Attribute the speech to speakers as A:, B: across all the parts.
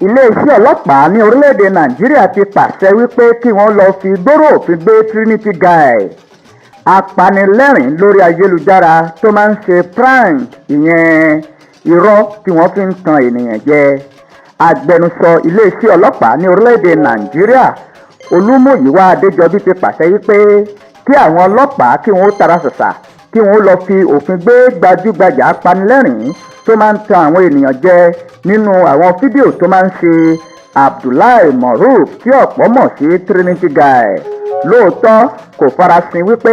A: Iléeṣẹ́ ọlọ́pàá ní orílẹ̀-èdè Nàìjíríà ti pàṣẹ wípé kí wọ́n lọ fi gbòòrò òfin gbé Trinity guy, apanilẹ́rìn lórí ayélujára tó máa ń ṣe prank, ìyẹn irọ́ tí wọ́n fi ń tan ènìyàn jẹ. Agbẹnusọ iléeṣẹ́ ọlọ́pàá ní orílẹ̀-èdè Nàìjíríà Olúmúyìwá Adéjọbí ti pàṣẹ wípé kí àwọn ọlọ́pàá kí wọ́n tara ṣàṣà kí wọ́n lọ fi òfin gbé gbajúgbajà apanilẹ́rìn tó máa ń tan àwọn ènìyàn jẹ nínú àwọn fídíò tó máa ń ṣe Abdullahi Moruf tí ọ̀pọ̀ mọ̀ sí Trinity guy. Lóòótọ́ kò farasin wípé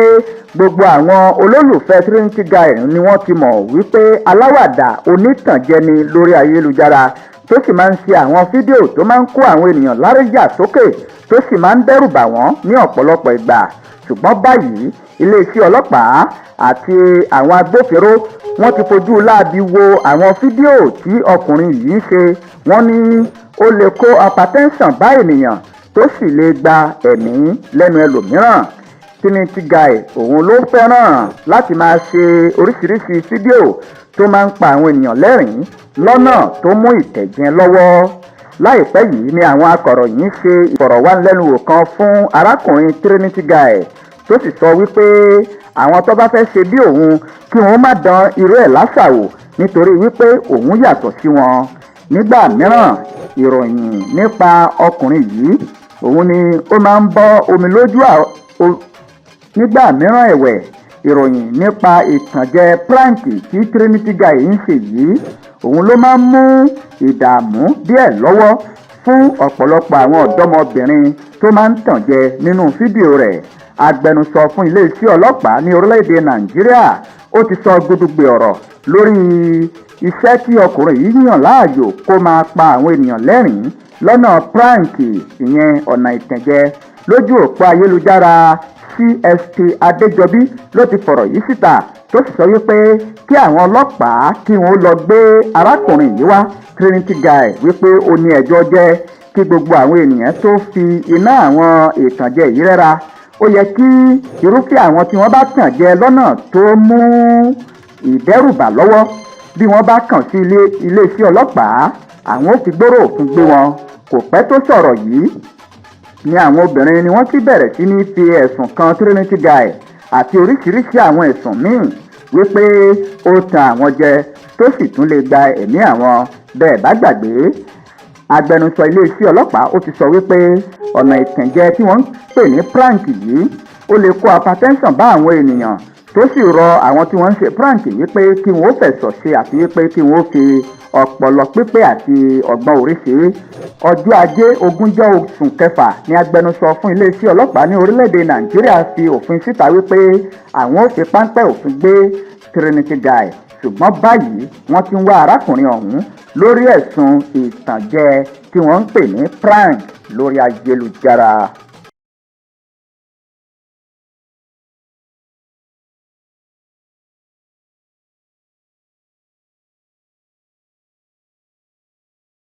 A: gbogbo àwọn olólùfẹ́ Trinity guy ni wọ́n ti mọ̀ wípé aláwàdà onítànjẹ ni lórí ayélujára tó sì máa ń ṣe àwọn fídíò tó máa ń kó àwọn ènìyàn láríyà sókè tó sì máa ń dẹ́rù bà wọ́n ní ọ̀pọ̀lọpọ̀ ìgbà. Ṣùgbọ́n báyìí iléeṣẹ́ ọlọ́pàá àti àwọn agbófinró wọ́n ti fojú láabi wo àwọn fídíò tí ọkùnrin yìí ṣe. Wọ́n ní ó lè kó hypertension bá ènìyàn tó sì lè gba ẹ̀mí lẹ́nu ẹlòmíràn. Trinity guy òun ló fẹ́ràn láti máa ṣe oríṣiríṣi fídíò tó máa ń pa àwọn ènìyàn lẹ́rìn lọ́nà tó mú ìtẹ̀jẹ lọ́wọ́. Láìpẹ́ yìí ni àwọn akọ̀ròyìn ṣe ìfọ̀rọ̀wánilẹ́nuwò kan fún arákùnrin Trinity guy tó sì sọ wípé àwọn tó bá fẹ́ ṣe bí òun kí wọ́n má dán irú ẹ̀ láṣàwò nítorí wípé òun yàtọ̀ sí wọn. Nígbà mìíràn ìròyìn nípa ọkùnrin yìí òun ni ó máa ń bọ́ omi lójú nígbà mìíràn ẹ̀wẹ̀ ìròyìn nípa ìtànjẹ prank tí Trinity guy ń ṣe yìí òun ló máa ń mú ìdààmú díẹ̀ lọ́wọ́ fún ọ̀pọ̀lọpọ̀ àwọn ọ̀dọ́mọbìnrin tó máa ń tàn jẹ nínú fídíò rẹ̀. Agbẹnusọ fún iléeṣẹ́ ọlọ́pàá ní orílẹ̀-èdè Nàìjíríà ó ti sọ gbùdùgbẹ̀ ọ̀rọ̀ lórí iṣẹ́ tí ọkùnrin yìí yàn láàyò kó máa pa àwọn ènìyàn lẹ́rìn lọ́nà prank, ìyẹn ọ̀nà ìtànjẹ. Lójú òpó ayélujára CSP Adéjọbí ló ti fọ̀rọ̀ yìí síta tó sì sọ wípé kí àwọn ọlọ́pàá kí wọ́n lọ gbé arákùnrin yìí wá Trinity guy wípé ó ní ẹjọ́ jẹ́ kí gbogbo àwọn ènìyàn tó fi iná àwọn ìtànjẹ yìí rẹ́ra. Ó yẹ kí irúfẹ́ àwọn tí wọ́n bá tàn jẹ lọ́nà tó mú ìdẹ́rùbà lọ́wọ́ bí wọ́n bá kàn sí iléeṣẹ́ ọlọ́pàá àwọn ò fi gbòòrò òfin gbé wọn. Kò pẹ́ tó sọ̀rọ̀ yìí ni àwọn obìnrin ni wọ́n ti bẹ̀rẹ̀ sí ní fi ẹ̀sùn kan Trinity guy àti oríṣiríṣi àwọn ẹ̀sùn míì wípé ó tan àwọn jẹ tó sì tún lè gba ẹ̀mí àwọn. Bẹ́ẹ̀ bá gbàgbé agbẹnusọ iléeṣẹ́ ọlọ́pàá ó ti sọ wípé ọ̀nà ìtànjẹ tí wọ́n ń pè ní prank yìí ó lè kó hypertension bá àwọn ènìyàn tó sì rọ àwọn tí wọ́n ń ṣe prank wípé kí wọ́n fẹ̀sọ̀ ṣe àti wípé kí wọ́n fi ọpọlọ pípé àti ọgbọ́n orí ṣe. Ọjọ́ Ajé 20 oṣù kẹfà ni agbẹnusọ fún iléeṣẹ́ ọlọ́pàá ní orílẹ̀-èdè Nàìjíríà fi òfin síta wípé àwọn ò fi páńpẹ́ òfin gbé Trinity guy. Ṣùgbọ́n báyìí wọ́n ti ń wá arákùnrin ọ̀hún lórí ẹ̀sùn ìtànjẹ tí wọ́n ń pè ní prank lórí ayélujára.